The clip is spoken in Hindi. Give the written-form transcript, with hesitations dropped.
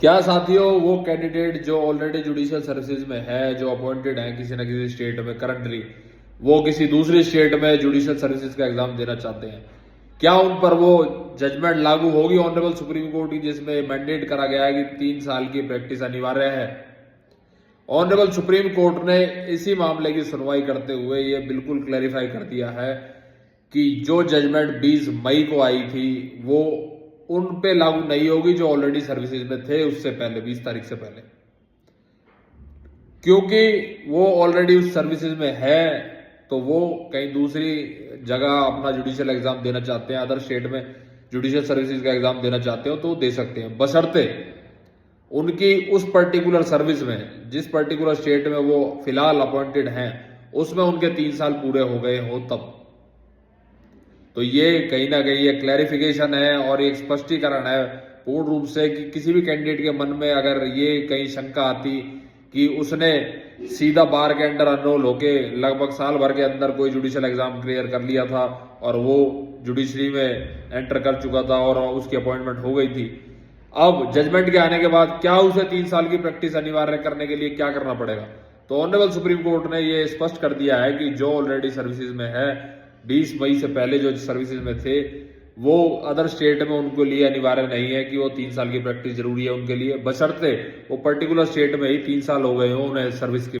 क्या साथियों, वो कैंडिडेट जो ऑलरेडी जुडिशियल सर्विसेज में है, जो अपॉइंटेड है किसी ना किसी स्टेट में करंटली, वो किसी दूसरी स्टेट में जुडिशियल सर्विसेज का एग्जाम देना चाहते हैं, क्या उन पर वो जजमेंट लागू होगी ऑनरेबल सुप्रीम कोर्ट की, जिसमें मैंडेट करा गया है कि 3 साल की प्रैक्टिस अनिवार्य है। ऑनरेबल सुप्रीम कोर्ट ने इसी मामले की सुनवाई करते हुए ये बिल्कुल क्लैरिफाई कर दिया है कि जो जजमेंट 20 मई को आई थी वो उन पे लागू नहीं होगी जो ऑलरेडी सर्विसेज में थे उससे पहले, 20 तारीख से पहले, क्योंकि वो ऑलरेडी उस सर्विसेज में है। तो वो कहीं दूसरी जगह अपना जुडिशियल एग्जाम देना चाहते हैं, अदर स्टेट में जुडिशियल सर्विसेज का एग्जाम देना चाहते हो तो दे सकते हैं, बशर्ते उनकी उस पर्टिकुलर सर्विस में, जिस पर्टिकुलर स्टेट में वो फिलहाल अपॉइंटेड हैं, उसमें उनके 3 साल पूरे हो गए हो तब। तो ये कहीं ना कहीं एक क्लैरिफिकेशन है और एक स्पष्टीकरण है पूर्ण रूप से कि किसी भी कैंडिडेट के मन में अगर ये कहीं शंका आती कि उसने सीधा बार के अंडर अनरोल होके लगभग साल भर के अंदर कोई जुडिशियल एग्जाम क्लियर कर लिया था और वो जुडिशरी में एंटर कर चुका था और उसकी अपॉइंटमेंट हो गई थी, अब जजमेंट के आने के बाद क्या उसे 3 साल की प्रैक्टिस अनिवार्य करने के लिए क्या करना पड़ेगा? तो ऑनरेबल सुप्रीम कोर्ट ने ये स्पष्ट कर दिया है कि जो ऑलरेडी सर्विसेज में है, 20 मई से पहले जो सर्विसेज में थे, वो अदर स्टेट में उनको लिए अनिवार्य नहीं है कि वो 3 साल की प्रैक्टिस जरूरी है उनके लिए, बशर्ते वो पर्टिकुलर स्टेट में ही 3 साल हो गए हो उन्हें सर्विस की।